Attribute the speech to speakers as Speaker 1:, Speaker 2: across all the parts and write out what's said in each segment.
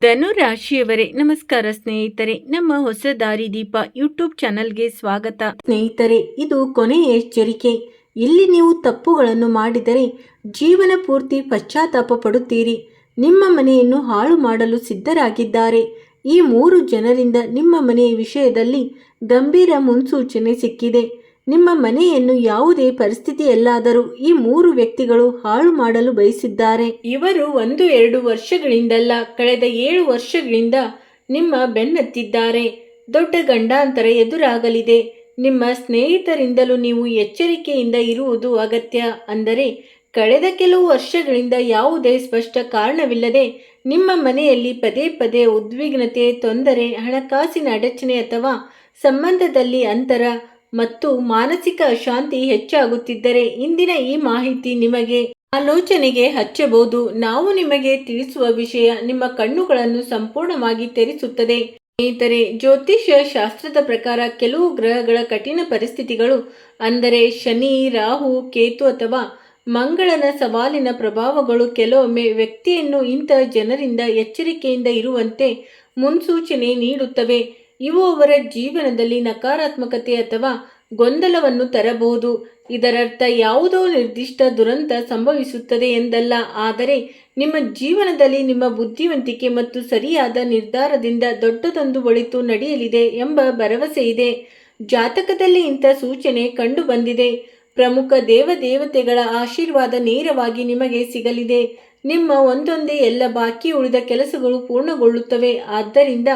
Speaker 1: ಧನು ರಾಶಿಯವರೇ ನಮಸ್ಕಾರ ಸ್ನೇಹಿತರೆ. ನಮ್ಮ ಹೊಸ ದಾರಿದೀಪ ಯೂಟ್ಯೂಬ್ ಚಾನಲ್ಗೆ ಸ್ವಾಗತ. ಸ್ನೇಹಿತರೆ, ಇದು ಕೊನೆಯ ಎಚ್ಚರಿಕೆ. ಇಲ್ಲಿ ನೀವು ತಪ್ಪುಗಳನ್ನು ಮಾಡಿದರೆ ಜೀವನ ಪೂರ್ತಿ ಪಶ್ಚಾತ್ತಾಪ ಪಡುತ್ತೀರಿ. ನಿಮ್ಮ ಮನೆಯನ್ನು ಹಾಳು ಮಾಡಲು ಸಿದ್ಧರಾಗಿದ್ದಾರೆ. ಈ 3 ಜನರಿಂದ ನಿಮ್ಮ ಮನೆಯ ವಿಷಯದಲ್ಲಿ ಗಂಭೀರ ಮುನ್ಸೂಚನೆ ಸಿಕ್ಕಿದೆ. ನಿಮ್ಮ ಮನೆಯನ್ನು ಯಾವುದೇ ಪರಿಸ್ಥಿತಿಯಲ್ಲಾದರೂ ಈ 3 ವ್ಯಕ್ತಿಗಳು ಹಾಳು ಮಾಡಲು ಬಯಸಿದ್ದಾರೆ. ಇವರು 1-2 ವರ್ಷಗಳಿಂದಲ್ಲ, ಕಳೆದ 7 ವರ್ಷಗಳಿಂದ ನಿಮ್ಮ ಬೆನ್ನತ್ತಿದ್ದಾರೆ. ದೊಡ್ಡ ಗಂಡಾಂತರ ಎದುರಾಗಲಿದೆ. ನಿಮ್ಮ ಸ್ನೇಹಿತರಿಂದಲೂ ನೀವು ಎಚ್ಚರಿಕೆಯಿಂದ ಇರುವುದು ಅಗತ್ಯ. ಅಂದರೆ ಕಳೆದ ಕೆಲವು ವರ್ಷಗಳಿಂದ ಯಾವುದೇ ಸ್ಪಷ್ಟ ಕಾರಣವಿಲ್ಲದೆ ನಿಮ್ಮ ಮನೆಯಲ್ಲಿ ಪದೇ ಪದೇ ಉದ್ವಿಗ್ನತೆ, ತೊಂದರೆ, ಹಣಕಾಸಿನ ಅಡಚಣೆ ಅಥವಾ ಸಂಬಂಧದಲ್ಲಿ ಅಂತರ ಮತ್ತು ಮಾನಸಿಕ ಅಶಾಂತಿ ಹೆಚ್ಚಾಗುತ್ತಿದ್ದರೆ ಇಂದಿನ ಈ ಮಾಹಿತಿ ನಿಮಗೆ ಆಲೋಚನೆಗೆ ಹಚ್ಚಬಹುದು. ನಾವು ನಿಮಗೆ ತಿಳಿಸುವ ವಿಷಯ ನಿಮ್ಮ ಕಣ್ಣುಗಳನ್ನು ಸಂಪೂರ್ಣವಾಗಿ ತೆರೆಸುತ್ತದೆ. ಸ್ನೇಹಿತರೆ, ಜ್ಯೋತಿಷ್ಯ ಶಾಸ್ತ್ರದ ಪ್ರಕಾರ ಕೆಲವು ಗ್ರಹಗಳ ಕಠಿಣ ಪರಿಸ್ಥಿತಿಗಳು, ಅಂದರೆ ಶನಿ, ರಾಹು, ಕೇತು ಅಥವಾ ಮಂಗಳನ ಸವಾಲಿನ ಪ್ರಭಾವಗಳು ಕೆಲವೊಮ್ಮೆ ವ್ಯಕ್ತಿಯನ್ನು ಇಂತಹ ಜನರಿಂದ ಎಚ್ಚರಿಕೆಯಿಂದ ಇರುವಂತೆ ಮುನ್ಸೂಚನೆ ನೀಡುತ್ತವೆ. ಇವು ಅವರ ಜೀವನದಲ್ಲಿ ನಕಾರಾತ್ಮಕತೆ ಅಥವಾ ಗೊಂದಲವನ್ನು ತರಬಹುದು. ಇದರರ್ಥ ಯಾವುದೋ ನಿರ್ದಿಷ್ಟ ದುರಂತ ಸಂಭವಿಸುತ್ತದೆ ಎಂದಲ್ಲ, ಆದರೆ ನಿಮ್ಮ ಜೀವನದಲ್ಲಿ ನಿಮ್ಮ ಬುದ್ಧಿವಂತಿಕೆ ಮತ್ತು ಸರಿಯಾದ ನಿರ್ಧಾರದಿಂದ ದೊಡ್ಡದೊಂದು ಒಳಿತು ನಡೆಯಲಿದೆ ಎಂಬ ಭರವಸೆ ಇದೆ. ಜಾತಕದಲ್ಲಿ ಇಂಥ ಸೂಚನೆ ಕಂಡು ಬಂದಿದೆ. ಪ್ರಮುಖ ದೇವತೆಗಳ ಆಶೀರ್ವಾದ ನೇರವಾಗಿ ನಿಮಗೆ ಸಿಗಲಿದೆ. ನಿಮ್ಮ ಒಂದೊಂದೇ ಎಲ್ಲ ಬಾಕಿ ಉಳಿದ ಕೆಲಸಗಳು ಪೂರ್ಣಗೊಳ್ಳುತ್ತವೆ. ಆದ್ದರಿಂದ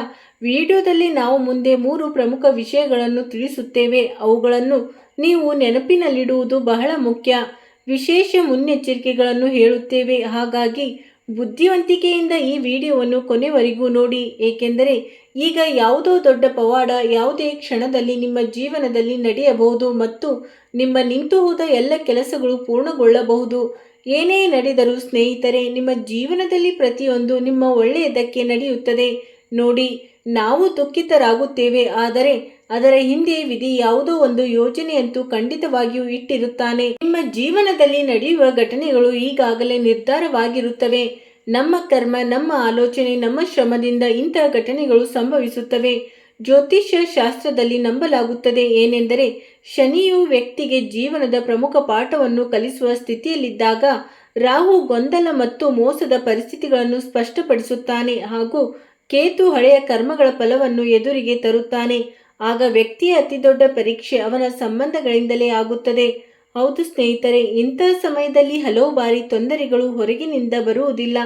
Speaker 1: ವಿಡಿಯೋದಲ್ಲಿ ನಾವು ಮುಂದೆ 3 ಪ್ರಮುಖ ವಿಷಯಗಳನ್ನು ತಿಳಿಸುತ್ತೇವೆ. ಅವುಗಳನ್ನು ನೀವು ನೆನಪಿನಲ್ಲಿಡುವುದು ಬಹಳ ಮುಖ್ಯ. ವಿಶೇಷ ಮುನ್ನೆಚ್ಚರಿಕೆಗಳನ್ನು ಹೇಳುತ್ತೇವೆ. ಹಾಗಾಗಿ ಬುದ್ಧಿವಂತಿಕೆಯಿಂದ ಈ ವಿಡಿಯೋವನ್ನು ಕೊನೆವರೆಗೂ ನೋಡಿ. ಏಕೆಂದರೆ ಈಗ ಯಾವುದೋ ದೊಡ್ಡ ಪವಾಡ ಯಾವುದೇ ಕ್ಷಣದಲ್ಲಿ ನಿಮ್ಮ ಜೀವನದಲ್ಲಿ ನಡೆಯಬಹುದು ಮತ್ತು ನಿಮ್ಮ ನಿಂತು ಹೋದ ಎಲ್ಲ ಕೆಲಸಗಳು ಪೂರ್ಣಗೊಳ್ಳಬಹುದು. ಏನೇ ನಡೆದರೂ ಸ್ನೇಹಿತರೆ, ನಿಮ್ಮ ಜೀವನದಲ್ಲಿ ಪ್ರತಿಯೊಂದು ನಿಮ್ಮ ಒಳ್ಳೆಯದಕ್ಕೆ ನಡೆಯುತ್ತದೆ. ನೋಡಿ, ನಾವು ದುಃಖಿತರಾಗುತ್ತೇವೆ, ಆದರೆ ಅದರ ಹಿಂದೆ ವಿಧಿ ಯಾವುದೋ ಒಂದು ಯೋಜನೆಯಂತೂ ಖಂಡಿತವಾಗಿಯೂ ಇಟ್ಟಿರುತ್ತಾನೆ. ನಿಮ್ಮ ಜೀವನದಲ್ಲಿ ನಡೆಯುವ ಘಟನೆಗಳು ಈಗಾಗಲೇ ನಿರ್ಧಾರವಾಗಿರುತ್ತವೆ. ನಮ್ಮ ಕರ್ಮ, ನಮ್ಮ ಆಲೋಚನೆ, ನಮ್ಮ ಶ್ರಮದಿಂದ ಇಂತಹ ಘಟನೆಗಳು ಸಂಭವಿಸುತ್ತವೆ. ಜ್ಯೋತಿಷ್ಯ ಶಾಸ್ತ್ರದಲ್ಲಿ ನಂಬಲಾಗುತ್ತದೆ ಏನೆಂದರೆ, ಶನಿಯು ವ್ಯಕ್ತಿಗೆ ಜೀವನದ ಪ್ರಮುಖ ಪಾಠವನ್ನು ಕಲಿಸುವ ಸ್ಥಿತಿಯಲ್ಲಿದ್ದಾಗ ರಾಹು ಗೊಂದಲ ಮತ್ತು ಮೋಸದ ಪರಿಸ್ಥಿತಿಗಳನ್ನು ಸ್ಪಷ್ಟಪಡಿಸುತ್ತಾನೆ ಹಾಗೂ ಕೇತು ಹಳೆಯ ಕರ್ಮಗಳ ಫಲವನ್ನು ಎದುರಿಗೆ ತರುತ್ತಾನೆ. ಆಗ ವ್ಯಕ್ತಿಯ ಅತಿದೊಡ್ಡ ಪರೀಕ್ಷೆ ಅವನ ಸಂಬಂಧಗಳಿಂದಲೇ ಆಗುತ್ತದೆ. ಹೌದು ಸ್ನೇಹಿತರೆ, ಇಂತಹ ಸಮಯದಲ್ಲಿ ಹಲವು ಬಾರಿ ತೊಂದರೆಗಳು ಹೊರಗಿನಿಂದ ಬರುವುದಿಲ್ಲ,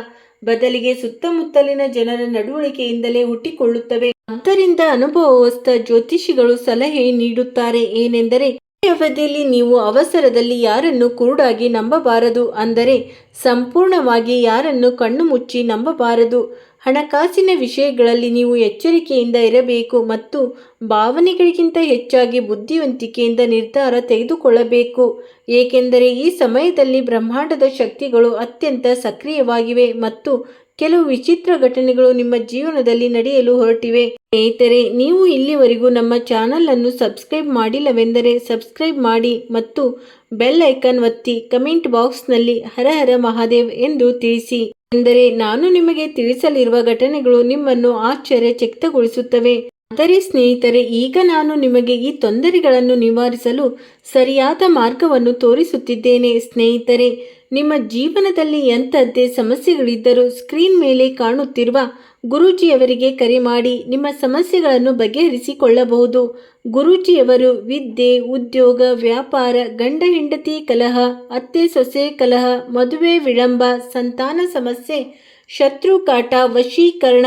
Speaker 1: ಬದಲಿಗೆ ಸುತ್ತಮುತ್ತಲಿನ ಜನರ ನಡವಳಿಕೆಯಿಂದಲೇ ಹುಟ್ಟಿಕೊಳ್ಳುತ್ತವೆ. ಆದ್ದರಿಂದ ಅನುಭವಸ್ಥ ಜ್ಯೋತಿಷಿಗಳು ಸಲಹೆ ನೀಡುತ್ತಾರೆ ಏನೆಂದರೆ, ಈ ಅವಧಿಯಲ್ಲಿ ನೀವು ಅವಸರದಲ್ಲಿ ಯಾರನ್ನು ಕುರುಡಾಗಿ ನಂಬಬಾರದು. ಅಂದರೆ ಸಂಪೂರ್ಣವಾಗಿ ಯಾರನ್ನು ಕಣ್ಣು ಮುಚ್ಚಿ ನಂಬಬಾರದು. ಹಣಕಾಸಿನ ವಿಷಯಗಳಲ್ಲಿ ನೀವು ಎಚ್ಚರಿಕೆಯಿಂದ ಇರಬೇಕು ಮತ್ತು ಭಾವನೆಗಳಿಗಿಂತ ಹೆಚ್ಚಾಗಿ ಬುದ್ಧಿವಂತಿಕೆಯಿಂದ ನಿರ್ಧಾರ ತೆಗೆದುಕೊಳ್ಳಬೇಕು. ಏಕೆಂದರೆ ಈ ಸಮಯದಲ್ಲಿ ಬ್ರಹ್ಮಾಂಡದ ಶಕ್ತಿಗಳು ಅತ್ಯಂತ ಸಕ್ರಿಯವಾಗಿವೆ ಮತ್ತು ಕೆಲವು ವಿಚಿತ್ರ ಘಟನೆಗಳು ನಿಮ್ಮ ಜೀವನದಲ್ಲಿ ನಡೆಯಲು ಹೊರಟಿವೆ. ಸ್ನೇಹಿತರೆ, ನೀವು ಇಲ್ಲಿವರೆಗೂ ನಮ್ಮ ಚಾನಲ್ ಅನ್ನು ಸಬ್ಸ್ಕ್ರೈಬ್ ಮಾಡಿಲ್ಲವೆಂದರೆ ಸಬ್ಸ್ಕ್ರೈಬ್ ಮಾಡಿ ಮತ್ತು ಬೆಲ್ ಐಕಾನ್ ಒತ್ತಿ ಕಮೆಂಟ್ ಬಾಕ್ಸ್ನಲ್ಲಿ ಹರ ಹರ ಮಹಾದೇವ್ ಎಂದು ತಿಳಿಸಿ. ಎಂದರೆ ನಾನು ನಿಮಗೆ ತಿಳಿಸಲಿರುವ ಘಟನೆಗಳು ನಿಮ್ಮನ್ನು ಆಶ್ಚರ್ಯಚಕಿತಗೊಳಿಸುತ್ತವೆ. ಆದರೆ ಸ್ನೇಹಿತರೆ, ಈಗ ನಾನು ನಿಮಗೆ ಈ ತೊಂದರೆಗಳನ್ನು ನಿವಾರಿಸಲು ಸರಿಯಾದ ಮಾರ್ಗವನ್ನು ತೋರಿಸುತ್ತಿದ್ದೇನೆ. ಸ್ನೇಹಿತರೆ, ನಿಮ್ಮ ಜೀವನದಲ್ಲಿ ಎಂಥದ್ದೇ ಸಮಸ್ಯೆಗಳಿದ್ದರೂ ಸ್ಕ್ರೀನ್ ಮೇಲೆ ಕಾಣುತ್ತಿರುವ ಗುರೂಜಿಯವರಿಗೆ ಕರೆ ಮಾಡಿ ನಿಮ್ಮ ಸಮಸ್ಯೆಗಳನ್ನು ಬಗೆಹರಿಸಿಕೊಳ್ಳಬಹುದು. ಗುರೂಜಿಯವರು ವಿದ್ಯೆ, ಉದ್ಯೋಗ, ವ್ಯಾಪಾರ, ಗಂಡ ಹೆಂಡತಿ ಕಲಹ, ಅತ್ತೆ ಸೊಸೆ ಕಲಹ, ಮದುವೆ ವಿಳಂಬ, ಸಂತಾನ ಸಮಸ್ಯೆ, ಶತ್ರು ಕಾಟ, ವಶೀಕರಣ,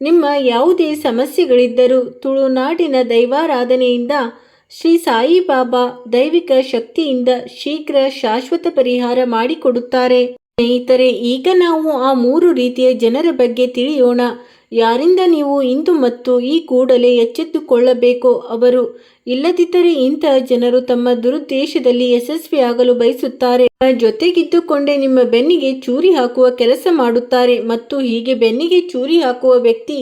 Speaker 1: ನಿಮ್ಮ ಯಾವುದೇ ಸಮಸ್ಯೆಗಳಿದ್ದರೂ ತುಳುನಾಡಿನ ದೈವಾರಾಧನೆಯಿಂದ, ಶ್ರೀ ಸಾಯಿಬಾಬಾ ದೈವಿಕ ಶಕ್ತಿಯಿಂದ ಶೀಘ್ರ ಶಾಶ್ವತ ಪರಿಹಾರ ಮಾಡಿಕೊಡುತ್ತಾರೆ. ಸ್ನೇಹಿತರೆ, ಈಗ ನಾವು ಆ 3 ರೀತಿಯ ಜನರ ಬಗ್ಗೆ ತಿಳಿಯೋಣ. ಯಾರಿಂದ ನೀವು ಇಂದು ಮತ್ತು ಈ ಕೂಡಲೇ ಎಚ್ಚೆತ್ತುಕೊಳ್ಳಬೇಕು. ಅವರು ಇಲ್ಲದಿದ್ದರೆ ಇಂತಹ ಜನರು ತಮ್ಮ ದುರುದ್ದೇಶದಲ್ಲಿ ಯಶಸ್ವಿಯಾಗಲು ಬಯಸುತ್ತಾರೆ. ಜೊತೆಗಿದ್ದುಕೊಂಡೇ ನಿಮ್ಮ ಬೆನ್ನಿಗೆ ಚೂರಿ ಹಾಕುವ ಕೆಲಸ ಮಾಡುತ್ತಾರೆ. ಮತ್ತು ಹೀಗೆ ಬೆನ್ನಿಗೆ ಚೂರಿ ಹಾಕುವ ವ್ಯಕ್ತಿ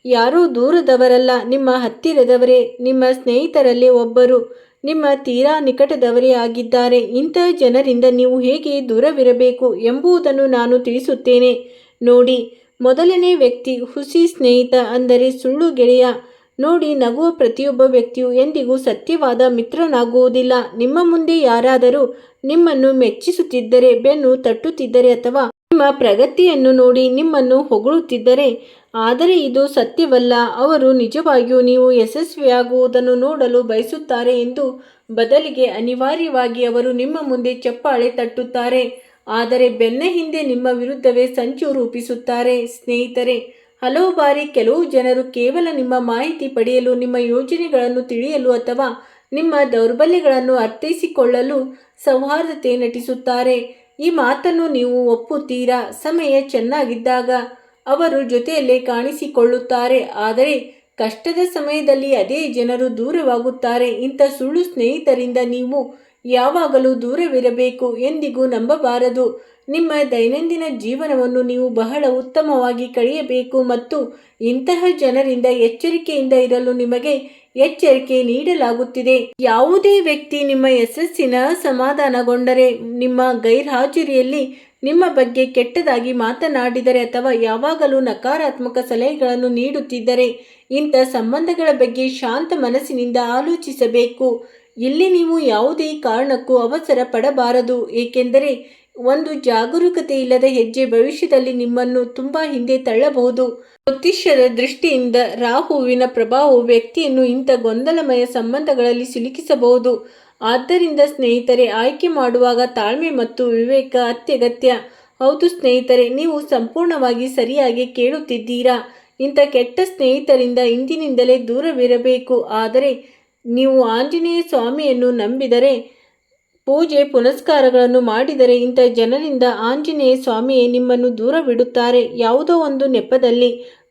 Speaker 1: ಯಾರೋ ದೂರದವರಲ್ಲ, ನಿಮ್ಮ ಹತ್ತಿರದವರೇ, ನಿಮ್ಮ ಸ್ನೇಹಿತರಲ್ಲೇ ಒಬ್ಬರು, ನಿಮ್ಮ ತೀರಾ ನಿಕಟದವರೇ ಆಗಿದ್ದಾರೆ. ಇಂತಹ ಜನರಿಂದ ನೀವು ಹೇಗೆ ದೂರವಿರಬೇಕು ಎಂಬುದನ್ನು ನಾನು ತಿಳಿಸುತ್ತೇನೆ. ನೋಡಿ, ಮೊದಲನೇ ವ್ಯಕ್ತಿ ಹುಸಿ ಸ್ನೇಹಿತ ಅಂದರೆ ಸುಳ್ಳು ಗೆಳೆಯ. ನೋಡಿ, ನಗುವ ಪ್ರತಿಯೊಬ್ಬ ವ್ಯಕ್ತಿಯು ಎಂದಿಗೂ ಸತ್ಯವಾದ ಮಿತ್ರನಾಗುವುದಿಲ್ಲ. ನಿಮ್ಮ ಮುಂದೆ ಯಾರಾದರೂ ನಿಮ್ಮನ್ನು ಮೆಚ್ಚಿಸುತ್ತಿದ್ದರೆ, ಬೆನ್ನು ತಟ್ಟುತ್ತಿದ್ದರೆ ಅಥವಾ ನಿಮ್ಮ ಪ್ರಗತಿಯನ್ನು ನೋಡಿ ನಿಮ್ಮನ್ನು ಹೊಗಳುತ್ತಿದ್ದರೆ, ಆದರೆ ಇದು ಸತ್ಯವಲ್ಲ. ಅವರು ನಿಜವಾಗಿಯೂ ನೀವು ಯಶಸ್ವಿಯಾಗುವುದನ್ನು ನೋಡಲು ಬಯಸುತ್ತಾರೆ ಎಂದು. ಬದಲಿಗೆ ಅನಿವಾರ್ಯವಾಗಿ ಅವರು ನಿಮ್ಮ ಮುಂದೆ ಚಪ್ಪಾಳೆ ತಟ್ಟುತ್ತಾರೆ, ಆದರೆ ಬೆನ್ನ ಹಿಂದೆ ನಿಮ್ಮ ವಿರುದ್ಧವೇ ಸಂಚು ರೂಪಿಸುತ್ತಾರೆ. ಸ್ನೇಹಿತರೆ, ಹಲವು ಬಾರಿ ಕೆಲವು ಜನರು ಕೇವಲ ನಿಮ್ಮ ಮಾಹಿತಿ ಪಡೆಯಲು, ನಿಮ್ಮ ಯೋಜನೆಗಳನ್ನು ತಿಳಿಯಲು ಅಥವಾ ನಿಮ್ಮ ದೌರ್ಬಲ್ಯಗಳನ್ನು ಅರ್ಥೈಸಿಕೊಳ್ಳಲು ಸೌಹಾರ್ದತೆ ನಟಿಸುತ್ತಾರೆ. ಈ ಮಾತನ್ನು ನೀವು ಒಪ್ಪುತ್ತೀರಾ? ಸಮಯ ಚೆನ್ನಾಗಿದ್ದಾಗ ಅವರು ಜೊತೆಯಲ್ಲೇ ಕಾಣಿಸಿಕೊಳ್ಳುತ್ತಾರೆ, ಆದರೆ ಕಷ್ಟದ ಸಮಯದಲ್ಲಿ ಅದೇ ಜನರು ದೂರವಾಗುತ್ತಾರೆ. ಇಂಥ ಸುಳ್ಳು ಸ್ನೇಹಿತರಿಂದ ನೀವು ಯಾವಾಗಲೂ ದೂರವಿರಬೇಕು. ಎಂದಿಗೂ ನಂಬಬಾರದು. ನಿಮ್ಮ ದೈನಂದಿನ ಜೀವನವನ್ನು ನೀವು ಬಹಳ ಉತ್ತಮವಾಗಿ ಕಳೆಯಬೇಕು ಮತ್ತು ಇಂತಹ ಜನರಿಂದ ಎಚ್ಚರಿಕೆಯಿಂದ ಇರಲು ನಿಮಗೆ ಎಚ್ಚರಿಕೆ ನೀಡಲಾಗುತ್ತಿದೆ. ಯಾವುದೇ ವ್ಯಕ್ತಿ ನಿಮ್ಮ ಯಶಸ್ಸಿನ ಅಸಮಾಧಾನಗೊಂಡರೆ, ನಿಮ್ಮ ಗೈರ್ಹಾಜರಿಯಲ್ಲಿ ನಿಮ್ಮ ಬಗ್ಗೆ ಕೆಟ್ಟದಾಗಿ ಮಾತನಾಡಿದರೆ ಅಥವಾ ಯಾವಾಗಲೂ ನಕಾರಾತ್ಮಕ ಸಲಹೆಗಳನ್ನು ನೀಡುತ್ತಿದ್ದರೆ, ಇಂಥ ಸಂಬಂಧಗಳ ಬಗ್ಗೆ ಶಾಂತ ಮನಸ್ಸಿನಿಂದ ಆಲೋಚಿಸಬೇಕು. ಇಲ್ಲಿ ನೀವು ಯಾವುದೇ ಕಾರಣಕ್ಕೂ ಅವಸರ ಪಡಬಾರದು, ಏಕೆಂದರೆ ಒಂದು ಜಾಗರೂಕತೆ ಇಲ್ಲದ ಹೆಜ್ಜೆ ಭವಿಷ್ಯದಲ್ಲಿ ನಿಮ್ಮನ್ನು ತುಂಬಾ ಹಿಂದೆ ತಳ್ಳಬಹುದು. ಜ್ಯೋತಿಷ್ಯದ ದೃಷ್ಟಿಯಿಂದ ರಾಹುವಿನ ಪ್ರಭಾವವು ವ್ಯಕ್ತಿಯನ್ನು ಇಂಥ ಗೊಂದಲಮಯ ಸಂಬಂಧಗಳಲ್ಲಿ ಸಿಲುಕಿಸಬಹುದು. ಆದ್ದರಿಂದ ಸ್ನೇಹಿತರೆ, ಆಯ್ಕೆ ಮಾಡುವಾಗ ತಾಳ್ಮೆ ಮತ್ತು ವಿವೇಕ ಅತ್ಯಗತ್ಯ. ಹೌದು ಸ್ನೇಹಿತರೆ, ನೀವು ಸಂಪೂರ್ಣವಾಗಿ ಸರಿಯಾಗಿ ಕೇಳುತ್ತಿದ್ದೀರಾ. ಇಂಥ ಕೆಟ್ಟ ಸ್ನೇಹಿತರಿಂದ ಇಂದಿನಿಂದಲೇ ದೂರವಿರಬೇಕು. ಆದರೆ ನೀವು ಆಂಜನೇಯ ಸ್ವಾಮಿಯನ್ನು ನಂಬಿದರೆ, ಪೂಜೆ ಪುನಸ್ಕಾರಗಳನ್ನು ಮಾಡಿದರೆ, ಇಂಥ ಜನರಿಂದ ಆಂಜನೇಯ ಸ್ವಾಮಿಯೇ ನಿಮ್ಮನ್ನು ದೂರವಿಡುತ್ತಾರೆ. ಯಾವುದೋ ಒಂದು ನೆಪದಲ್ಲಿ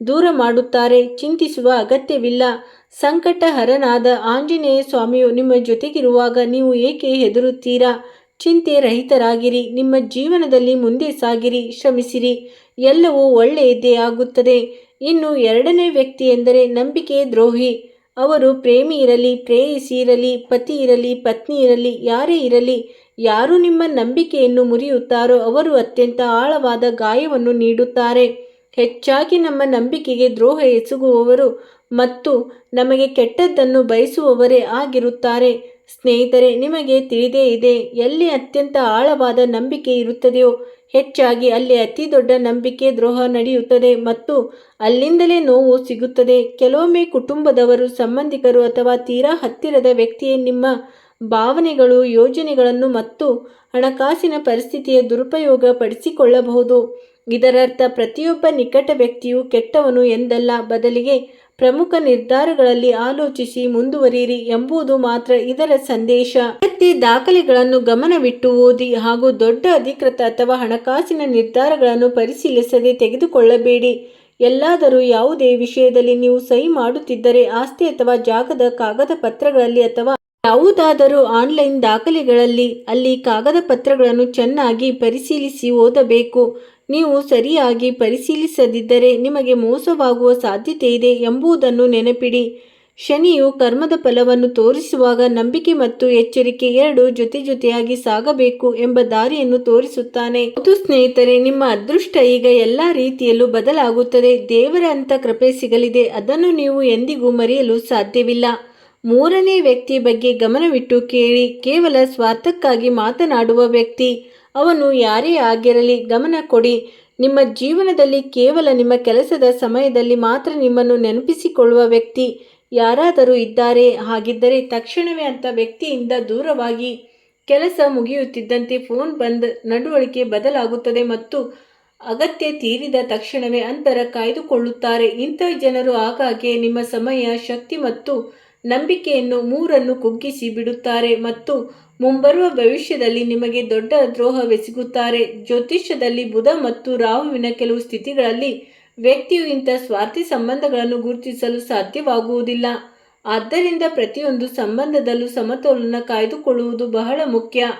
Speaker 1: ದೂರ ಮಾಡುತ್ತಾರೆ. ಚಿಂತಿಸುವ ಅಗತ್ಯವಿಲ್ಲ. ಸಂಕಟಹರನಾದ ಆಂಜನೇಯ ಸ್ವಾಮಿಯು ನಿಮ್ಮ ಜೊತೆಗಿರುವಾಗ ನೀವು ಏಕೆ ಹೆದರುತ್ತೀರಾ? ಚಿಂತೆ ರಹಿತರಾಗಿರಿ. ನಿಮ್ಮ ಜೀವನದಲ್ಲಿ ಮುಂದೆ ಸಾಗಿರಿ, ಶ್ರಮಿಸಿರಿ, ಎಲ್ಲವೂ ಒಳ್ಳೆಯದೇ ಆಗುತ್ತದೆ. ಇನ್ನು ಎರಡನೇ ವ್ಯಕ್ತಿ ಎಂದರೆ ನಂಬಿಕೆ ದ್ರೋಹಿ. ಅವರು ಪ್ರೇಮಿ ಇರಲಿ, ಪ್ರೇಯಸಿ ಇರಲಿ, ಪತಿ ಇರಲಿ, ಪತ್ನಿ ಇರಲಿ, ಯಾರೇ ಇರಲಿ, ಯಾರು ನಿಮ್ಮ ನಂಬಿಕೆಯನ್ನು ಮುರಿಯುತ್ತಾರೋ ಅವರು ಅತ್ಯಂತ ಆಳವಾದ ಗಾಯವನ್ನು ನೀಡುತ್ತಾರೆ. ಹೆಚ್ಚಾಗಿ ನಮ್ಮ ನಂಬಿಕೆಗೆ ದ್ರೋಹ ಎಸಗುವವರು ಮತ್ತು ನಮಗೆ ಕೆಟ್ಟದ್ದನ್ನು ಬಯಸುವವರೇ ಆಗಿರುತ್ತಾರೆ. ಸ್ನೇಹಿತರೆ, ನಿಮಗೆ ತಿಳಿದೇ ಇದೆ, ಎಲ್ಲಿ ಅತ್ಯಂತ ಆಳವಾದ ನಂಬಿಕೆ ಇರುತ್ತದೆಯೋ ಹೆಚ್ಚಾಗಿ ಅಲ್ಲಿ ಅತಿ ದೊಡ್ಡ ನಂಬಿಕೆ ದ್ರೋಹ ನಡೆಯುತ್ತದೆ ಮತ್ತು ಅಲ್ಲಿಂದಲೇ ನೋವು ಸಿಗುತ್ತದೆ. ಕೆಲವೊಮ್ಮೆ ಕುಟುಂಬದವರು, ಸಂಬಂಧಿಕರು ಅಥವಾ ತೀರಾ ಹತ್ತಿರದ ವ್ಯಕ್ತಿಯೇ ನಿಮ್ಮ ಭಾವನೆಗಳು, ಯೋಜನೆಗಳನ್ನು ಮತ್ತು ಹಣಕಾಸಿನ ಪರಿಸ್ಥಿತಿಯ ದುರುಪಯೋಗ ಪಡಿಸಿಕೊಳ್ಳಬಹುದು. ಇದರರ್ಥ ಪ್ರತಿಯೊಬ್ಬ ನಿಕಟ ವ್ಯಕ್ತಿಯು ಕೆಟ್ಟವನು ಎಂದಲ್ಲ, ಬದಲಿಗೆ ಪ್ರಮುಖ ನಿರ್ಧಾರಗಳಲ್ಲಿ ಆಲೋಚಿಸಿ ಮುಂದುವರಿಯಿರಿ ಎಂಬುದು ಮಾತ್ರ ಇದರ ಸಂದೇಶ. ಅಗತ್ಯ ದಾಖಲೆಗಳನ್ನು ಗಮನವಿಟ್ಟು ಓದಿ ಹಾಗೂ ದೊಡ್ಡ ಅಧಿಕೃತ ಅಥವಾ ಹಣಕಾಸಿನ ನಿರ್ಧಾರಗಳನ್ನು ಪರಿಶೀಲಿಸದೆ ತೆಗೆದುಕೊಳ್ಳಬೇಡಿ. ಎಲ್ಲಾದರೂ ಯಾವುದೇ ವಿಷಯದಲ್ಲಿ ನೀವು ಸಹಿ ಮಾಡುತ್ತಿದ್ದರೆ, ಆಸ್ತಿ ಅಥವಾ ಜಾಗದ ಕಾಗದ ಪತ್ರಗಳಲ್ಲಿ ಅಥವಾ ಯಾವುದಾದರೂ ಆನ್ಲೈನ್ ದಾಖಲೆಗಳಲ್ಲಿ, ಅಲ್ಲಿ ಕಾಗದ ಪತ್ರಗಳನ್ನು ಚೆನ್ನಾಗಿ ಪರಿಶೀಲಿಸಿ ಓದಬೇಕು. ನೀವು ಸರಿಯಾಗಿ ಪರಿಶೀಲಿಸದಿದ್ದರೆ ನಿಮಗೆ ಮೋಸವಾಗುವ ಸಾಧ್ಯತೆ ಇದೆ ಎಂಬುದನ್ನು ನೆನಪಿಡಿ. ಶನಿಯು ಕರ್ಮದ ಫಲವನ್ನು ತೋರಿಸುವಾಗ ನಂಬಿಕೆ ಮತ್ತು ಎಚ್ಚರಿಕೆ ಎರಡೂ ಜೊತೆಯಾಗಿ ಸಾಗಬೇಕು ಎಂಬ ದಾರಿಯನ್ನು ತೋರಿಸುತ್ತಾನೆ. ಹೌದು ಸ್ನೇಹಿತರೆ, ನಿಮ್ಮ ಅದೃಷ್ಟ ಈಗ ಎಲ್ಲ ರೀತಿಯಲ್ಲೂ ಬದಲಾಗುತ್ತದೆ. ದೇವರ ಅಂತ ಕೃಪೆ ಸಿಗಲಿದೆ. ಅದನ್ನು ನೀವು ಎಂದಿಗೂ ಮರೆಯಲು ಸಾಧ್ಯವಿಲ್ಲ. ಮೂರನೇ ವ್ಯಕ್ತಿಯ ಬಗ್ಗೆ ಗಮನವಿಟ್ಟು ಕೇಳಿ. ಕೇವಲ ಸ್ವಾರ್ಥಕ್ಕಾಗಿ ಮಾತನಾಡುವ ವ್ಯಕ್ತಿ. ಅವನು ಯಾರೇ ಆಗಿರಲಿ, ಗಮನ ಕೊಡಿ. ನಿಮ್ಮ ಜೀವನದಲ್ಲಿ ಕೇವಲ ನಿಮ್ಮ ಕೆಲಸದ ಸಮಯದಲ್ಲಿ ಮಾತ್ರ ನಿಮ್ಮನ್ನು ನೆನಪಿಸಿಕೊಳ್ಳುವ ವ್ಯಕ್ತಿ ಯಾರಾದರೂ ಇದ್ದಾರೆ. ಹಾಗಿದ್ದರೆ ತಕ್ಷಣವೇ ಅಂಥ ವ್ಯಕ್ತಿಯಿಂದ ದೂರವಾಗಿ. ಕೆಲಸ ಮುಗಿಯುತ್ತಿದ್ದಂತೆ ಫೋನ್ ಬಂದ್, ನಡವಳಿಕೆ ಬದಲಾಗುತ್ತದೆ ಮತ್ತು ಅಗತ್ಯ ತೀರಿದ ತಕ್ಷಣವೇ ಅಂತರ ಕಾಯ್ದುಕೊಳ್ಳುತ್ತಾರೆ. ಇಂಥ ಜನರು ಆಗಾಗ್ಗೆ ನಿಮ್ಮ ಸಮಯ, ಶಕ್ತಿ ಮತ್ತು ನಂಬಿಕೆಯನ್ನು ಮೂರನ್ನು ಕುಗ್ಗಿಸಿ ಬಿಡುತ್ತಾರೆ ಮತ್ತು ಮುಂಬರುವ ಭವಿಷ್ಯದಲ್ಲಿ ನಿಮಗೆ ದೊಡ್ಡ ದ್ರೋಹವೆಸಗುತ್ತಾರೆ. ಜ್ಯೋತಿಷ್ಯದಲ್ಲಿ ಬುಧ ಮತ್ತು ರಾಹುವಿನ ಕೆಲವು ಸ್ಥಿತಿಗಳಲ್ಲಿ ವ್ಯಕ್ತಿಯು ಇಂಥ ಸ್ವಾರ್ಥಿ ಸಂಬಂಧಗಳನ್ನು ಗುರುತಿಸಲು ಸಾಧ್ಯವಾಗುವುದಿಲ್ಲ. ಆದ್ದರಿಂದ ಪ್ರತಿಯೊಂದು ಸಂಬಂಧದಲ್ಲೂ ಸಮತೋಲನ ಕಾಯ್ದುಕೊಳ್ಳುವುದು ಬಹಳ ಮುಖ್ಯ.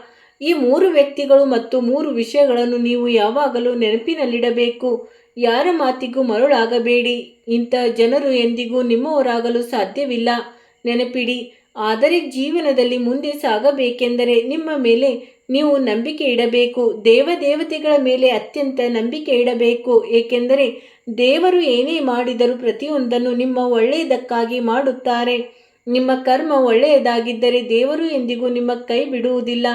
Speaker 1: ಈ ಮೂರು ವ್ಯಕ್ತಿಗಳು ಮತ್ತು ಮೂರು ವಿಷಯಗಳನ್ನು ನೀವು ಯಾವಾಗಲೂ ನೆನಪಿನಲ್ಲಿಡಬೇಕು. ಯಾರ ಮಾತಿಗೂ ಮರುಳಾಗಬೇಡಿ. ಇಂಥ ಜನರು ಎಂದಿಗೂ ನಿಮ್ಮವರಾಗಲು ಸಾಧ್ಯವಿಲ್ಲ. ನೆನಪಿಡಿ, ಆದರೆ ಜೀವನದಲ್ಲಿ ಮುಂದೆ ಸಾಗಬೇಕೆಂದರೆ ನಿಮ್ಮ ಮೇಲೆ ನೀವು ನಂಬಿಕೆ ಇಡಬೇಕು. ದೇವತೆಗಳ ಮೇಲೆ ಅತ್ಯಂತ ನಂಬಿಕೆ ಇಡಬೇಕು. ಏಕೆಂದರೆ ದೇವರು ಏನೇ ಮಾಡಿದರೂ ಪ್ರತಿಯೊಂದನ್ನು ನಿಮ್ಮ ಒಳ್ಳೆಯದಕ್ಕಾಗಿ ಮಾಡುತ್ತಾರೆ. ನಿಮ್ಮ ಕರ್ಮ ಒಳ್ಳೆಯದಾಗಿದ್ದರೆ ದೇವರು ಎಂದಿಗೂ ನಿಮ್ಮ ಕೈ ಬಿಡುವುದಿಲ್ಲ.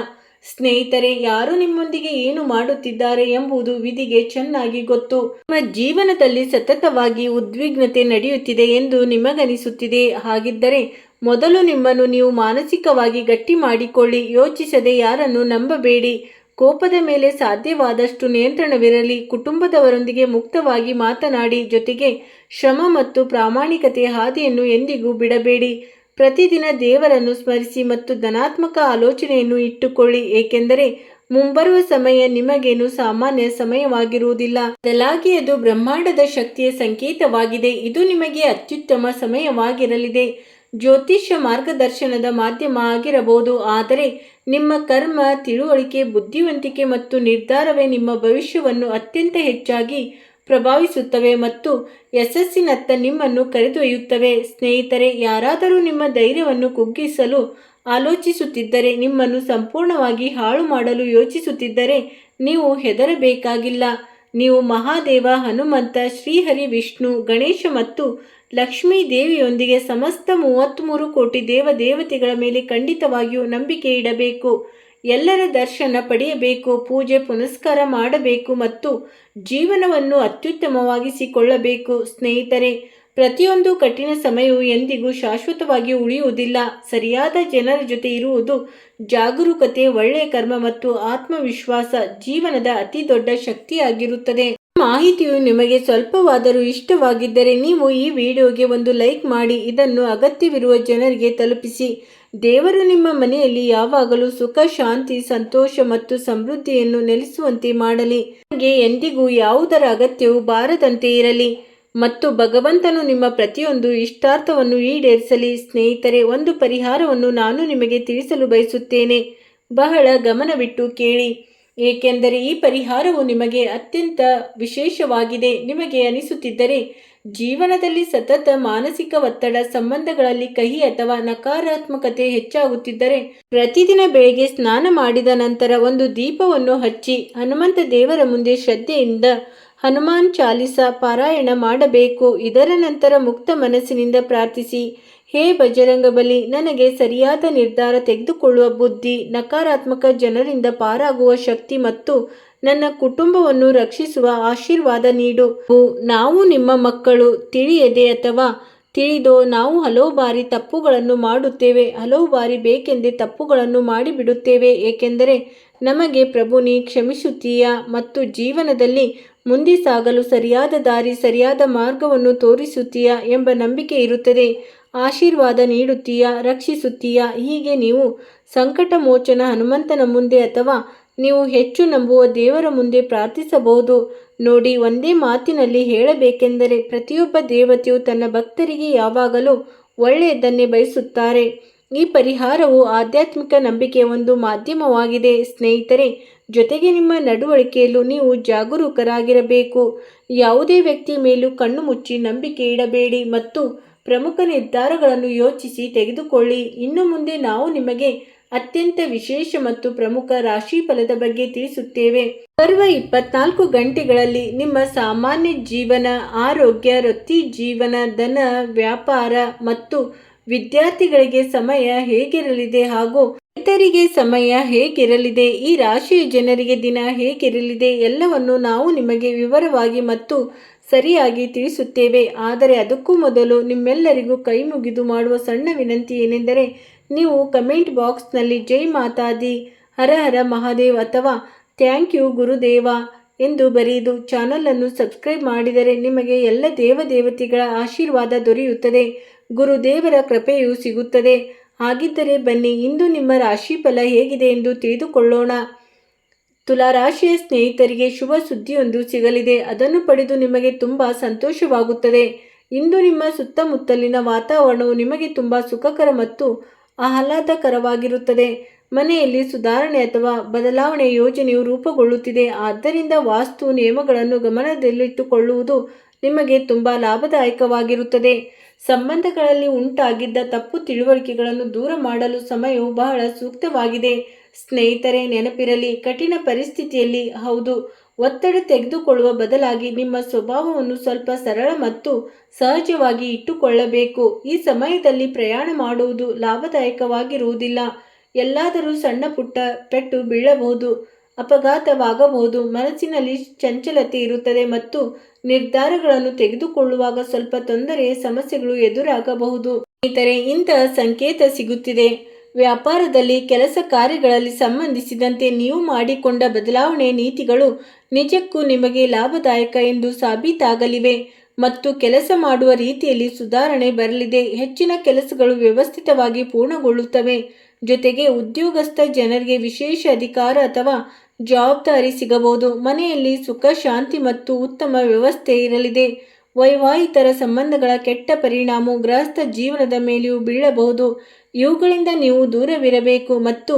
Speaker 1: ಸ್ನೇಹಿತರೆ, ಯಾರು ನಿಮ್ಮೊಂದಿಗೆ ಏನು ಮಾಡುತ್ತಿದ್ದಾರೆ ಎಂಬುದು ವಿಧಿಗೆ ಚೆನ್ನಾಗಿ ಗೊತ್ತು. ನಿಮ್ಮ ಜೀವನದಲ್ಲಿ ಸತತವಾಗಿ ಉದ್ವಿಗ್ನತೆ ನಡೆಯುತ್ತಿದೆ ಎಂದು ನಿಮಗನಿಸುತ್ತಿದೆ. ಹಾಗಿದ್ದರೆ ಮೊದಲು ನಿಮ್ಮನ್ನು ನೀವು ಮಾನಸಿಕವಾಗಿ ಗಟ್ಟಿ ಮಾಡಿಕೊಳ್ಳಿ. ಯೋಚಿಸದೆ ಯಾರನ್ನು ನಂಬಬೇಡಿ. ಕೋಪದ ಮೇಲೆ ಸಾಧ್ಯವಾದಷ್ಟು ನಿಯಂತ್ರಣವಿರಲಿ. ಕುಟುಂಬದವರೊಂದಿಗೆ ಮುಕ್ತವಾಗಿ ಮಾತನಾಡಿ. ಜೊತೆಗೆ ಶ್ರಮ ಮತ್ತು ಪ್ರಾಮಾಣಿಕತೆಯ ಹಾದಿಯನ್ನು ಎಂದಿಗೂ ಬಿಡಬೇಡಿ. ಪ್ರತಿದಿನ ದೇವರನ್ನು ಸ್ಮರಿಸಿ ಮತ್ತು ಧನಾತ್ಮಕ ಆಲೋಚನೆಯನ್ನು ಇಟ್ಟುಕೊಳ್ಳಿ. ಏಕೆಂದರೆ ಮುಂಬರುವ ಸಮಯ ನಿಮಗೇನು ಸಾಮಾನ್ಯ ಸಮಯವಾಗಿರುವುದಿಲ್ಲ. ಬದಲಾಗಿ ಅದು ಬ್ರಹ್ಮಾಂಡದ ಶಕ್ತಿಯ ಸಂಕೇತವಾಗಿದೆ. ಇದು ನಿಮಗೆ ಅತ್ಯುತ್ತಮ ಸಮಯವಾಗಿರಲಿದೆ. ಜ್ಯೋತಿಷ್ಯ ಮಾರ್ಗದರ್ಶನದ ಮಾಧ್ಯಮ ಆಗಿರಬಹುದು, ಆದರೆ ನಿಮ್ಮ ಕರ್ಮ, ತಿಳುವಳಿಕೆ, ಬುದ್ಧಿವಂತಿಕೆ ಮತ್ತು ನಿರ್ಧಾರವೇ ನಿಮ್ಮ ಭವಿಷ್ಯವನ್ನು ಅತ್ಯಂತ ಹೆಚ್ಚಾಗಿ ಪ್ರಭಾವಿಸುತ್ತವೆ ಮತ್ತು ಯಶಸ್ಸಿನತ್ತ ನಿಮ್ಮನ್ನು ಕರೆದೊಯ್ಯುತ್ತವೆ. ಸ್ನೇಹಿತರೆ, ಯಾರಾದರೂ ನಿಮ್ಮ ಧೈರ್ಯವನ್ನು ಕುಗ್ಗಿಸಲು ಆಲೋಚಿಸುತ್ತಿದ್ದರೆ, ನಿಮ್ಮನ್ನು ಸಂಪೂರ್ಣವಾಗಿ ಹಾಳು ಮಾಡಲು ಯೋಚಿಸುತ್ತಿದ್ದರೆ ನೀವು ಹೆದರಬೇಕಾಗಿಲ್ಲ. ನೀವು ಮಹಾದೇವ, ಹನುಮಂತ, ಶ್ರೀಹರಿ, ವಿಷ್ಣು, ಗಣೇಶ ಮತ್ತು ಲಕ್ಷ್ಮೀ ದೇವಿಯೊಂದಿಗೆ ಸಮಸ್ತ 33 ಕೋಟಿ ದೇವತೆಗಳ ಮೇಲೆ ಖಂಡಿತವಾಗಿಯೂ ನಂಬಿಕೆ ಇಡಬೇಕು. ಎಲ್ಲರ ದರ್ಶನ ಪಡೆಯಬೇಕು, ಪೂಜೆ ಪುನಸ್ಕಾರ ಮಾಡಬೇಕು ಮತ್ತು ಜೀವನವನ್ನು ಅತ್ಯುತ್ತಮವಾಗಿಸಿಕೊಳ್ಳಬೇಕು. ಸ್ನೇಹಿತರೆ, ಪ್ರತಿಯೊಂದು ಕಠಿಣ ಸಮಯವು ಎಂದಿಗೂ ಶಾಶ್ವತವಾಗಿ ಉಳಿಯುವುದಿಲ್ಲ. ಸರಿಯಾದ ಜನರ ಜೊತೆ ಇರುವುದು, ಜಾಗರೂಕತೆ, ಒಳ್ಳೆಯ ಕರ್ಮ ಮತ್ತು ಆತ್ಮವಿಶ್ವಾಸ ಜೀವನದ ಅತಿ ದೊಡ್ಡ ಶಕ್ತಿಯಾಗಿರುತ್ತದೆ. ಮಾಹಿತಿಯು ನಿಮಗೆ ಸ್ವಲ್ಪವಾದರೂ ಇಷ್ಟವಾಗಿದ್ದರೆ ನೀವು ಈ ವಿಡಿಯೋಗೆ ಒಂದು ಲೈಕ್ ಮಾಡಿ. ಇದನ್ನು ಅಗತ್ಯವಿರುವ ಜನರಿಗೆ ತಲುಪಿಸಿ. ದೇವರು ನಿಮ್ಮ ಮನೆಯಲ್ಲಿ ಯಾವಾಗಲೂ ಸುಖ, ಶಾಂತಿ, ಸಂತೋಷ ಮತ್ತು ಸಮೃದ್ಧಿಯನ್ನು ನೆಲೆಸುವಂತೆ ಮಾಡಲಿ. ನಿಮಗೆ ಎಂದಿಗೂ ಯಾವುದರ ಅಗತ್ಯವೂ ಬಾರದಂತೆ ಇರಲಿ ಮತ್ತು ಭಗವಂತನು ನಿಮ್ಮ ಪ್ರತಿಯೊಂದು ಇಷ್ಟಾರ್ಥವನ್ನು ಈಡೇರಿಸಲಿ. ಸ್ನೇಹಿತರೆ, ಒಂದು ಪರಿಹಾರವನ್ನು ನಾನು ನಿಮಗೆ ತಿಳಿಸಲು ಬಯಸುತ್ತೇನೆ. ಬಹಳ ಗಮನವಿಟ್ಟು ಕೇಳಿ, ಏಕೆಂದರೆ ಈ ಪರಿಹಾರವು ನಿಮಗೆ ಅತ್ಯಂತ ವಿಶೇಷವಾಗಿದೆ. ನಿಮಗೆ ಅನಿಸುತ್ತಿದ್ದರೆ ಜೀವನದಲ್ಲಿ ಸತತ ಮಾನಸಿಕ ಒತ್ತಡ, ಸಂಬಂಧಗಳಲ್ಲಿ ಕಹಿ ಅಥವಾ ನಕಾರಾತ್ಮಕತೆ ಹೆಚ್ಚಾಗುತ್ತಿದ್ದರೆ, ಪ್ರತಿದಿನ ಬೆಳಗ್ಗೆ ಸ್ನಾನ ಮಾಡಿದ ನಂತರ ಒಂದು ದೀಪವನ್ನು ಹಚ್ಚಿ ಹನುಮಂತ ದೇವರ ಮುಂದೆ ಶ್ರದ್ಧೆಯಿಂದ ಹನುಮಾನ್ ಚಾಲಿಸ ಪಾರಾಯಣ ಮಾಡಬೇಕು. ಇದರ ನಂತರ ಮುಕ್ತ ಮನಸ್ಸಿನಿಂದ ಪ್ರಾರ್ಥಿಸಿ, ಹೇ ಬಜರಂಗಬಲಿ, ನನಗೆ ಸರಿಯಾದ ನಿರ್ಧಾರ ತೆಗೆದುಕೊಳ್ಳುವ ಬುದ್ಧಿ, ನಕಾರಾತ್ಮಕ ಜನರಿಂದ ಪಾರಾಗುವ ಶಕ್ತಿ ಮತ್ತು ನನ್ನ ಕುಟುಂಬವನ್ನು ರಕ್ಷಿಸುವ ಆಶೀರ್ವಾದ ನೀಡು. ನಾವು ನಿಮ್ಮ ಮಕ್ಕಳು. ತಿಳಿಯದೆ ಅಥವಾ ತಿಳಿದೋ ನಾವು ಹಲವು ಬಾರಿ ತಪ್ಪುಗಳನ್ನು ಮಾಡುತ್ತೇವೆ. ಹಲವು ಬಾರಿ ಬೇಕೆಂದೇ ತಪ್ಪುಗಳನ್ನು ಮಾಡಿಬಿಡುತ್ತೇವೆ. ಏಕೆಂದರೆ ನಮಗೆ ಪ್ರಭು, ನೀ ಕ್ಷಮಿಸುತ್ತೀಯಾ ಮತ್ತು ಜೀವನದಲ್ಲಿ ಮುಂದೆ ಸಾಗಲು ಸರಿಯಾದ ದಾರಿ, ಸರಿಯಾದ ಮಾರ್ಗವನ್ನು ತೋರಿಸುತ್ತೀಯಾ ಎಂಬ ನಂಬಿಕೆ ಇರುತ್ತದೆ. ಆಶೀರ್ವಾದ ನೀಡುತ್ತೀಯಾ, ರಕ್ಷಿಸುತ್ತೀಯಾ. ಹೀಗೆ ನೀವು ಸಂಕಟ ಮೋಚನ ಹನುಮಂತನ ಮುಂದೆ ಅಥವಾ ನೀವು ಹೆಚ್ಚು ನಂಬುವ ದೇವರ ಮುಂದೆ ಪ್ರಾರ್ಥಿಸಬಹುದು. ನೋಡಿ, ಒಂದೇ ಮಾತಿನಲ್ಲಿ ಹೇಳಬೇಕೆಂದರೆ ಪ್ರತಿಯೊಬ್ಬ ದೇವತೆಯು ತನ್ನ ಭಕ್ತರಿಗೆ ಯಾವಾಗಲೂ ಒಳ್ಳೆಯದನ್ನೇ ಬಯಸುತ್ತಾರೆ. ಈ ಪರಿಹಾರವು ಆಧ್ಯಾತ್ಮಿಕ ನಂಬಿಕೆಯ ಒಂದು ಮಾಧ್ಯಮವಾಗಿದೆ. ಸ್ನೇಹಿತರೆ, ಜೊತೆಗೆ ನಿಮ್ಮ ನಡವಳಿಕೆಯಲ್ಲೂ ನೀವು ಜಾಗರೂಕರಾಗಿರಬೇಕು. ಯಾವುದೇ ವ್ಯಕ್ತಿಯ ಮೇಲೂ ಕಣ್ಣು ಮುಚ್ಚಿ ನಂಬಿಕೆ ಇಡಬೇಡಿ ಮತ್ತು ಪ್ರಮುಖ ನಿರ್ಧಾರಗಳನ್ನು ಯೋಚಿಸಿ ತೆಗೆದುಕೊಳ್ಳಿ. ಇನ್ನು ಮುಂದೆ ನಾವು ನಿಮಗೆ ಅತ್ಯಂತ ವಿಶೇಷ ಮತ್ತು ಪ್ರಮುಖ ರಾಶಿ ಫಲದ ಬಗ್ಗೆ ತಿಳಿಸುತ್ತೇವೆ. ಬರುವ 24 ಗಂಟೆಗಳಲ್ಲಿ ನಿಮ್ಮ ಸಾಮಾನ್ಯ ಜೀವನ, ಆರೋಗ್ಯ, ವೃತ್ತಿ ಜೀವನ, ಧನ, ವ್ಯಾಪಾರ ಮತ್ತು ವಿದ್ಯಾರ್ಥಿಗಳಿಗೆ ಸಮಯ ಹೇಗಿರಲಿದೆ ಹಾಗೂ ರೈತರಿಗೆ ಸಮಯ ಹೇಗಿರಲಿದೆ, ಈ ರಾಶಿಯ ಜನರಿಗೆ ದಿನ ಹೇಗಿರಲಿದೆ ಎಲ್ಲವನ್ನು ನಾವು ನಿಮಗೆ ವಿವರವಾಗಿ ಮತ್ತು ಸರಿಯಾಗಿ ತಿಳಿಸುತ್ತೇವೆ. ಆದರೆ ಅದಕ್ಕೂ ಮೊದಲು ನಿಮ್ಮೆಲ್ಲರಿಗೂ ಕೈ ಮುಗಿದು ಮಾಡುವ ಸಣ್ಣ ವಿನಂತಿ ಏನೆಂದರೆ, ನೀವು ಕಮೆಂಟ್ ಬಾಕ್ಸ್ನಲ್ಲಿ ಜೈ ಮಾತಾದಿ, ಹರ ಹರ ಮಹಾದೇವ್ ಅಥವಾ ಥ್ಯಾಂಕ್ ಯು ಗುರುದೇವ ಎಂದು ಬರೆದು ಚಾನಲನ್ನು ಸಬ್ಸ್ಕ್ರೈಬ್ ಮಾಡಿದರೆ ನಿಮಗೆ ಎಲ್ಲ ದೇವತೆಗಳ ಆಶೀರ್ವಾದ ದೊರೆಯುತ್ತದೆ, ಗುರುದೇವರ ಕೃಪೆಯೂ ಸಿಗುತ್ತದೆ. ಹಾಗಿದ್ದರೆ ಬನ್ನಿ, ಇಂದು ನಿಮ್ಮ ರಾಶಿಫಲ ಹೇಗಿದೆ ಎಂದು ತಿಳಿದುಕೊಳ್ಳೋಣ. ತುಲಾರಾಶಿಯ ಸ್ನೇಹಿತರಿಗೆ ಶುಭ ಸುದ್ದಿಯೊಂದು ಸಿಗಲಿದೆ. ಅದನ್ನು ಪಡೆದು ನಿಮಗೆ ತುಂಬ ಸಂತೋಷವಾಗುತ್ತದೆ. ಇಂದು ನಿಮ್ಮ ಸುತ್ತಮುತ್ತಲಿನ ವಾತಾವರಣವು ನಿಮಗೆ ತುಂಬ ಸುಖಕರ ಮತ್ತು ಆಹ್ಲಾದಕರವಾಗಿರುತ್ತದೆ. ಮನೆಯಲ್ಲಿ ಸುಧಾರಣೆ ಅಥವಾ ಬದಲಾವಣೆಯ ಯೋಜನೆಯು ರೂಪುಗೊಳ್ಳುತ್ತಿದೆ. ಆದ್ದರಿಂದ ವಾಸ್ತು ನಿಯಮಗಳನ್ನು ಗಮನದಲ್ಲಿಟ್ಟುಕೊಳ್ಳುವುದು ನಿಮಗೆ ತುಂಬ ಲಾಭದಾಯಕವಾಗಿರುತ್ತದೆ. ಸಂಬಂಧಗಳಲ್ಲಿ ಉಂಟಾಗಿದ್ದ ತಪ್ಪು ತಿಳುವಳಿಕೆಗಳನ್ನು ದೂರ ಮಾಡಲು ಸಮಯವು ಬಹಳ ಸೂಕ್ತವಾಗಿದೆ. ಸ್ನೇಹಿತರೆ, ನೆನಪಿರಲಿ, ಕಠಿಣ ಪರಿಸ್ಥಿತಿಯಲ್ಲಿ ಹೌದು ಒತ್ತಡ ತೆಗೆದುಕೊಳ್ಳುವ ಬದಲಾಗಿ ನಿಮ್ಮ ಸ್ವಭಾವವನ್ನು ಸ್ವಲ್ಪ ಸರಳ ಮತ್ತು ಸಹಜವಾಗಿ ಇಟ್ಟುಕೊಳ್ಳಬೇಕು. ಈ ಸಮಯದಲ್ಲಿ ಪ್ರಯಾಣ ಮಾಡುವುದು ಲಾಭದಾಯಕವಾಗಿರುವುದಿಲ್ಲ. ಎಲ್ಲಾದರೂ ಸಣ್ಣ ಪುಟ್ಟ ಪೆಟ್ಟು ಬೀಳಬಹುದು, ಅಪಘಾತವಾಗಬಹುದು, ಮನಸ್ಸಿನಲ್ಲಿ ಚಂಚಲತೆ ಇರುತ್ತದೆ ಮತ್ತು ನಿರ್ಧಾರಗಳನ್ನು ತೆಗೆದುಕೊಳ್ಳುವಾಗ ಸ್ವಲ್ಪ ತೊಂದರೆಯ ಸಮಸ್ಯೆಗಳು ಎದುರಾಗಬಹುದು. ಸ್ನೇಹಿತರೆ, ಇಂತಹ ಸಂಕೇತ ಸಿಗುತ್ತಿದೆ. ವ್ಯಾಪಾರದಲ್ಲಿ, ಕೆಲಸ ಕಾರ್ಯಗಳಲ್ಲಿ ಸಂಬಂಧಿಸಿದಂತೆ ನೀವು ಮಾಡಿಕೊಂಡ ಬದಲಾವಣೆಯ ನೀತಿಗಳು ನಿಜಕ್ಕೂ ನಿಮಗೆ ಲಾಭದಾಯಕ ಎಂದು ಸಾಬೀತಾಗಲಿವೆ ಮತ್ತು ಕೆಲಸ ಮಾಡುವ ರೀತಿಯಲ್ಲಿ ಸುಧಾರಣೆ ಬರಲಿದೆ. ಹೆಚ್ಚಿನ ಕೆಲಸಗಳು ವ್ಯವಸ್ಥಿತವಾಗಿ ಪೂರ್ಣಗೊಳ್ಳುತ್ತವೆ. ಜೊತೆಗೆ ಉದ್ಯೋಗಸ್ಥ ಜನರಿಗೆ ವಿಶೇಷ ಅಧಿಕಾರ ಅಥವಾ ಜವಾಬ್ದಾರಿ ಸಿಗಬಹುದು. ಮನೆಯಲ್ಲಿ ಸುಖ, ಶಾಂತಿ ಮತ್ತು ಉತ್ತಮ ವ್ಯವಸ್ಥೆ ಇರಲಿದೆ. ವೈವಾಹಿತರ ಸಂಬಂಧಗಳ ಕೆಟ್ಟ ಪರಿಣಾಮವು ಗೃಹಸ್ಥ ಜೀವನದ ಮೇಲೆಯೂ ಬೀಳಬಹುದು. ಇವುಗಳಿಂದ ನೀವು ದೂರವಿರಬೇಕು. ಮತ್ತು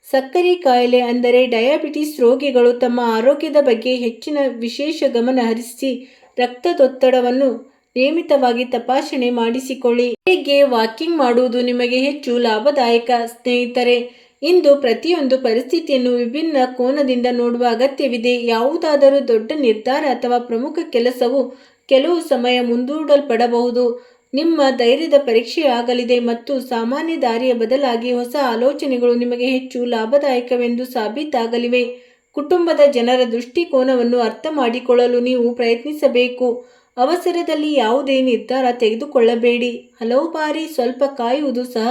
Speaker 1: ಸಕ್ಕರೆ ಕಾಯಿಲೆ ಅಂದರೆ ಡಯಾಬಿಟಿಸ್ ರೋಗಿಗಳು ತಮ್ಮ ಆರೋಗ್ಯದ ಬಗ್ಗೆ ಹೆಚ್ಚಿನ ವಿಶೇಷ ಗಮನ ಹರಿಸಿ ರಕ್ತದೊತ್ತಡವನ್ನು ನಿಯಮಿತವಾಗಿ ತಪಾಸಣೆ ಮಾಡಿಸಿಕೊಳ್ಳಿ. ಬೆಳಿಗ್ಗೆ ವಾಕಿಂಗ್ ಮಾಡುವುದು ನಿಮಗೆ ಹೆಚ್ಚು ಲಾಭದಾಯಕ. ಸ್ನೇಹಿತರೆ, ಇಂದು ಪ್ರತಿಯೊಂದು ಪರಿಸ್ಥಿತಿಯನ್ನು ವಿಭಿನ್ನ ಕೋನದಿಂದ ನೋಡುವ ಅಗತ್ಯವಿದೆ. ಯಾವುದಾದರೂ ದೊಡ್ಡ ನಿರ್ಧಾರ ಅಥವಾ ಪ್ರಮುಖ ಕೆಲಸವು ಕೆಲವು ಸಮಯ ಮುಂದೂಡಲ್ಪಡಬಹುದು. ನಿಮ್ಮ ಧೈರ್ಯದ ಪರೀಕ್ಷೆಯಾಗಲಿದೆ ಮತ್ತು ಸಾಮಾನ್ಯ ದಾರಿಯ ಬದಲಾಗಿ ಹೊಸ ಆಲೋಚನೆಗಳು ನಿಮಗೆ ಹೆಚ್ಚು ಲಾಭದಾಯಕವೆಂದು ಸಾಬೀತಾಗಲಿವೆ. ಕುಟುಂಬದ ಜನರ ದೃಷ್ಟಿಕೋನವನ್ನು ಅರ್ಥ ಮಾಡಿಕೊಳ್ಳಲು ನೀವು ಪ್ರಯತ್ನಿಸಬೇಕು. ಅವಸರದಲ್ಲಿ ಯಾವುದೇ ನಿರ್ಧಾರ ತೆಗೆದುಕೊಳ್ಳಬೇಡಿ. ಹಲವು ಬಾರಿ ಸ್ವಲ್ಪ ಕಾಯುವುದು ಸಹ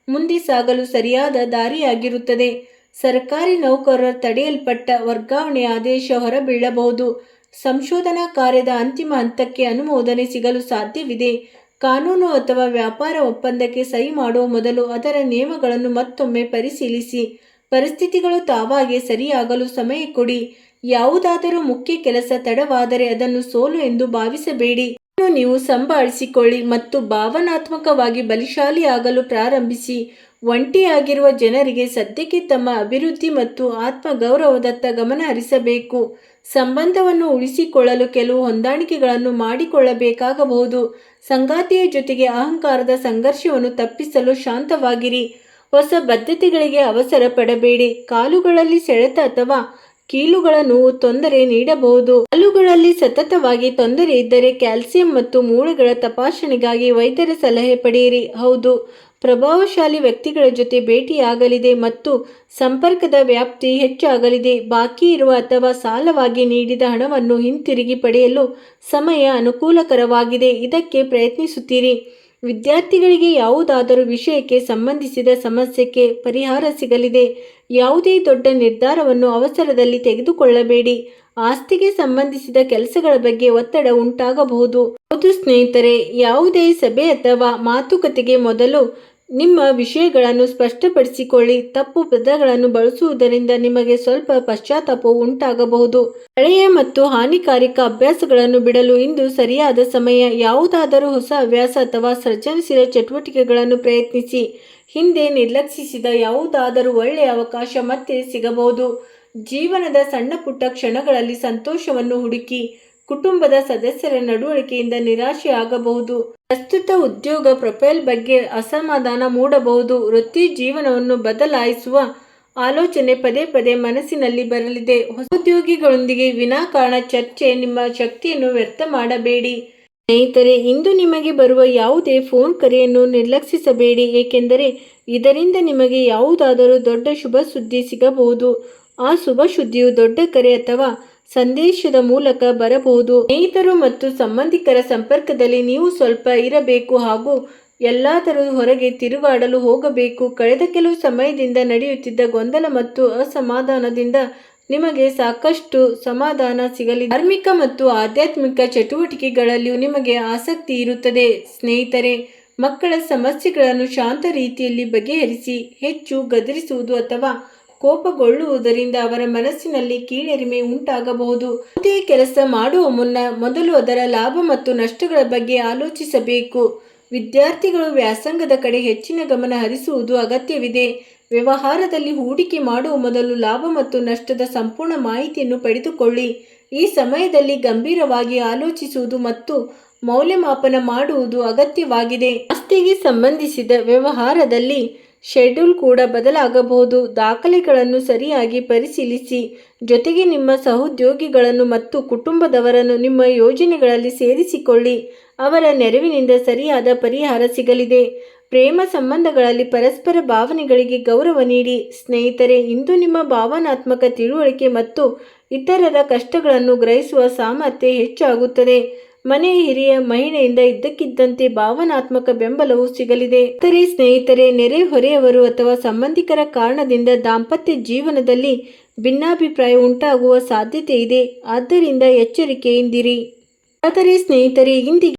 Speaker 1: ಮುಂದೆ ಸಾಗಲು ಸರಿಯಾದ ದಾರಿಯಾಗಿರುತ್ತದೆ. ಸರ್ಕಾರಿ ನೌಕರರ ತಡೆಯಲ್ಪಟ್ಟ ವರ್ಗಾವಣೆ ಆದೇಶ ಹೊರಬೀಳಬಹುದು. ಸಂಶೋಧನಾ ಕಾರ್ಯದ ಅಂತಿಮ ಹಂತಕ್ಕೆ ಅನುಮೋದನೆ ಸಿಗಲು ಸಾಧ್ಯವಿದೆ. ಕಾನೂನು ಅಥವಾ ವ್ಯಾಪಾರ ಒಪ್ಪಂದಕ್ಕೆ ಸಹಿ ಮಾಡುವ ಮೊದಲು ಅದರ ನಿಯಮಗಳನ್ನು ಮತ್ತೊಮ್ಮೆ ಪರಿಶೀಲಿಸಿ. ಪರಿಸ್ಥಿತಿಗಳು ತಾವಾಗೆ ಸರಿಯಾಗಲು ಸಮಯ ಕೊಡಿ. ಯಾವುದಾದರೂ ಮುಖ್ಯ ಕೆಲಸ ತಡವಾದರೆ ಅದನ್ನು ಸೋಲು ಎಂದು ಭಾವಿಸಬೇಡಿ. ನೀವು ಸಂಭಾಳಿಸಿಕೊಳ್ಳಿ ಮತ್ತು ಭಾವನಾತ್ಮಕವಾಗಿ ಬಲಶಾಲಿಯಾಗಲು ಪ್ರಾರಂಭಿಸಿ. ಒಂಟಿಯಾಗಿರುವ ಜನರಿಗೆ ಸದ್ಯಕ್ಕೆ ತಮ್ಮ ಅಭಿವೃದ್ಧಿ ಮತ್ತು ಆತ್ಮಗೌರವದತ್ತ ಗಮನ ಹರಿಸಬೇಕು. ಸಂಬಂಧವನ್ನು ಉಳಿಸಿಕೊಳ್ಳಲು ಕೆಲವು ಹೊಂದಾಣಿಕೆಗಳನ್ನು ಮಾಡಿಕೊಳ್ಳಬೇಕಾಗಬಹುದು. ಸಂಗಾತಿಯ ಜೊತೆಗೆ ಅಹಂಕಾರದ ಸಂಘರ್ಷವನ್ನು ತಪ್ಪಿಸಲು ಶಾಂತವಾಗಿರಿ. ಹೊಸ ಬದ್ಧತೆಗಳಿಗೆ ಅವಸರ ಪಡಬೇಡಿ. ಕಾಲುಗಳಲ್ಲಿ ಸೆಳೆತ ಅಥವಾ ಕೀಲುಗಳ ನೋವು ತೊಂದರೆ ನೀಡಬಹುದು. ಕಾಲುಗಳಲ್ಲಿ ಸತತವಾಗಿ ತೊಂದರೆ ಇದ್ದರೆ ಕ್ಯಾಲ್ಸಿಯಂ ಮತ್ತು ಮೂಳೆಗಳ ತಪಾಸಣೆಗಾಗಿ ವೈದ್ಯರ ಸಲಹೆ ಪಡೆಯಿರಿ. ಹೌದು, ಪ್ರಭಾವಶಾಲಿ ವ್ಯಕ್ತಿಗಳ ಜೊತೆ ಭೇಟಿಯಾಗಲಿದೆ ಮತ್ತು ಸಂಪರ್ಕದ ವ್ಯಾಪ್ತಿ ಹೆಚ್ಚಾಗಲಿದೆ. ಬಾಕಿ ಇರುವ ಅಥವಾ ಸಾಲವಾಗಿ ನೀಡಿದ ಹಣವನ್ನು ಹಿಂತಿರುಗಿ ಪಡೆಯಲು ಸಮಯ ಅನುಕೂಲಕರವಾಗಿದೆ. ಇದಕ್ಕೆ ಪ್ರಯತ್ನಿಸುತ್ತೀರಿ. ವಿದ್ಯಾರ್ಥಿಗಳಿಗೆ ಯಾವುದಾದರೂ ವಿಷಯಕ್ಕೆ ಸಂಬಂಧಿಸಿದ ಸಮಸ್ಯೆಗೆ ಪರಿಹಾರ ಸಿಗಲಿದೆ. ಯಾವುದೇ ದೊಡ್ಡ ನಿರ್ಧಾರವನ್ನು ಅವಸರದಲ್ಲಿ ತೆಗೆದುಕೊಳ್ಳಬೇಡಿ. ಆಸ್ತಿಗೆ ಸಂಬಂಧಿಸಿದ ಕೆಲಸಗಳ ಬಗ್ಗೆ ಒತ್ತಡ ಉಂಟಾಗಬಹುದು. ಹೌದು ಸ್ನೇಹಿತರೆ, ಯಾವುದೇ ಸಭೆ ಅಥವಾ ಮಾತುಕತೆಗೆ ಮೊದಲು ನಿಮ್ಮ ವಿಷಯಗಳನ್ನು ಸ್ಪಷ್ಟಪಡಿಸಿಕೊಳ್ಳಿ. ತಪ್ಪು ಪದಗಳನ್ನು ಬಳಸುವುದರಿಂದ ನಿಮಗೆ ಸ್ವಲ್ಪ ಪಶ್ಚಾತ್ತಾಪವು ಉಂಟಾಗಬಹುದು. ಹಳೆಯ ಮತ್ತು ಹಾನಿಕಾರಕ ಅಭ್ಯಾಸಗಳನ್ನು ಬಿಡಲು ಇಂದು ಸರಿಯಾದ ಸಮಯ. ಯಾವುದಾದರೂ ಹೊಸ ಹವ್ಯಾಸ ಅಥವಾ ಸೃಜನಶೀಲ ಚಟುವಟಿಕೆಗಳನ್ನು ಪ್ರಯತ್ನಿಸಿ. ಹಿಂದೆ ನಿರ್ಲಕ್ಷಿಸಿದ ಯಾವುದಾದರೂ ಒಳ್ಳೆಯ ಅವಕಾಶ ಮತ್ತೆ ಸಿಗಬಹುದು. ಜೀವನದ ಸಣ್ಣ ಪುಟ್ಟ ಕ್ಷಣಗಳಲ್ಲಿ ಸಂತೋಷವನ್ನು ಹುಡುಕಿ. ಕುಟುಂಬದ ಸದಸ್ಯರ ನಡವಳಿಕೆಯಿಂದ ನಿರಾಶೆ ಆಗಬಹುದು. ಪ್ರಸ್ತುತ ಉದ್ಯೋಗ ಪ್ರೊಫೈಲ್ ಬಗ್ಗೆ ಅಸಮಾಧಾನ ಮೂಡಬಹುದು. ವೃತ್ತಿ ಜೀವನವನ್ನು ಬದಲಾಯಿಸುವ ಆಲೋಚನೆ ಪದೇ ಪದೇ ಮನಸ್ಸಿನಲ್ಲಿ ಬರಲಿದೆ. ಹೊಸ ಉದ್ಯೋಗಿಗಳೊಂದಿಗೆ ವಿನಾಕಾರಣ ಚರ್ಚೆ. ನಿಮ್ಮ ಶಕ್ತಿಯನ್ನು ವ್ಯರ್ಥ ಮಾಡಬೇಡಿ. ಸ್ನೇಹಿತರೆ, ಇಂದು ನಿಮಗೆ ಬರುವ ಯಾವುದೇ ಫೋನ್ ಕರೆಯನ್ನು ನಿರ್ಲಕ್ಷಿಸಬೇಡಿ, ಏಕೆಂದರೆ ಇದರಿಂದ ನಿಮಗೆ ಯಾವುದಾದರೂ ದೊಡ್ಡ ಶುಭ ಸುದ್ದಿ ಸಿಗಬಹುದು. ಆ ಶುಭ ಸುದ್ದಿಯು ದೊಡ್ಡ ಕರೆ ಅಥವಾ ಸಂದೇಶದ ಮೂಲಕ ಬರಬಹುದು. ಸ್ನೇಹಿತರು ಮತ್ತು ಸಂಬಂಧಿಕರ ಸಂಪರ್ಕದಲ್ಲಿ ನೀವು ಸ್ವಲ್ಪ ಇರಬೇಕು ಹಾಗೂ ಎಲ್ಲಾದರೂ ಹೊರಗೆ ತಿರುಗಾಡಲು ಹೋಗಬೇಕು. ಕಳೆದ ಕೆಲವು ಸಮಯದಿಂದ ನಡೆಯುತ್ತಿದ್ದ ಗೊಂದಲ ಮತ್ತು ಅಸಮಾಧಾನದಿಂದ ನಿಮಗೆ ಸಾಕಷ್ಟು ಸಮಾಧಾನ ಸಿಗಲಿದೆ. ಧಾರ್ಮಿಕ ಮತ್ತು ಆಧ್ಯಾತ್ಮಿಕ ಚಟುವಟಿಕೆಗಳಲ್ಲಿಯೂ ನಿಮಗೆ ಆಸಕ್ತಿ ಇರುತ್ತದೆ. ಸ್ನೇಹಿತರೆ, ಮಕ್ಕಳ ಸಮಸ್ಯೆಗಳನ್ನು ಶಾಂತ ರೀತಿಯಲ್ಲಿ ಬಗೆಹರಿಸಿ. ಹೆಚ್ಚು ಗದರಿಸುವುದು ಅಥವಾ ಕೋಪಗೊಳ್ಳುವುದರಿಂದ ಅವರ ಮನಸ್ಸಿನಲ್ಲಿ ಕೀಳರಿಮೆ ಉಂಟಾಗಬಹುದು. ಯಾವುದೇ ಕೆಲಸ ಮಾಡುವ ಮುನ್ನ ಮೊದಲು ಅದರ ಲಾಭ ಮತ್ತು ನಷ್ಟಗಳ ಬಗ್ಗೆ ಆಲೋಚಿಸಬೇಕು. ವಿದ್ಯಾರ್ಥಿಗಳು ವ್ಯಾಸಂಗದ ಕಡೆ ಹೆಚ್ಚಿನ ಗಮನ ಹರಿಸುವುದು ಅಗತ್ಯವಿದೆ. ವ್ಯವಹಾರದಲ್ಲಿ ಹೂಡಿಕೆ ಮಾಡುವ ಮೊದಲು ಲಾಭ ಮತ್ತು ನಷ್ಟದ ಸಂಪೂರ್ಣ ಮಾಹಿತಿಯನ್ನು ಪಡೆದುಕೊಳ್ಳಿ. ಈ ಸಮಯದಲ್ಲಿ ಗಂಭೀರವಾಗಿ ಆಲೋಚಿಸುವುದು ಮತ್ತು ಮೌಲ್ಯಮಾಪನ ಮಾಡುವುದು ಅಗತ್ಯವಾಗಿದೆ. ಆಸ್ತಿಗೆ ಸಂಬಂಧಿಸಿದ ವ್ಯವಹಾರದಲ್ಲಿ ಶೆಡ್ಯೂಲ್ ಕೂಡ ಬದಲಾಗಬಹುದು. ದಾಖಲೆಗಳನ್ನು ಸರಿಯಾಗಿ ಪರಿಶೀಲಿಸಿ. ಜೊತೆಗೆ ನಿಮ್ಮ ಸಹೋದ್ಯೋಗಿಗಳನ್ನು ಮತ್ತು ಕುಟುಂಬದವರನ್ನು ನಿಮ್ಮ ಯೋಜನೆಗಳಲ್ಲಿ ಸೇರಿಸಿಕೊಳ್ಳಿ. ಅವರ ನೆರವಿನಿಂದ ಸರಿಯಾದ ಪರಿಹಾರ ಸಿಗಲಿದೆ. ಪ್ರೇಮ ಸಂಬಂಧಗಳಲ್ಲಿ ಪರಸ್ಪರ ಭಾವನೆಗಳಿಗೆ ಗೌರವ ನೀಡಿ. ಸ್ನೇಹಿತರೆ, ಇಂದು ನಿಮ್ಮ ಭಾವನಾತ್ಮಕ ತಿಳುವಳಿಕೆ ಮತ್ತು ಇತರರ ಕಷ್ಟಗಳನ್ನು ಗ್ರಹಿಸುವ ಸಾಮರ್ಥ್ಯ ಹೆಚ್ಚಾಗುತ್ತದೆ. ಮನೆಯ ಹಿರಿಯ ಮಹಿಳೆಯಿಂದ ಇದ್ದಕ್ಕಿದ್ದಂತೆ ಭಾವನಾತ್ಮಕ ಬೆಂಬಲವು ಸಿಗಲಿದೆ. ಸ್ನೇಹಿತರೆ, ನೆರೆಹೊರೆಯವರು ಅಥವಾ ಸಂಬಂಧಿಕರ ಕಾರಣದಿಂದ ದಾಂಪತ್ಯ ಜೀವನದಲ್ಲಿ ಭಿನ್ನಾಭಿಪ್ರಾಯ ಉಂಟಾಗುವ ಸಾಧ್ಯತೆ ಇದೆ. ಆದ್ದರಿಂದ ಎಚ್ಚರಿಕೆಯಿಂದಿರಿ. ಆದರೆ ಸ್ನೇಹಿತರೆ, ಇಂದಿಗೆ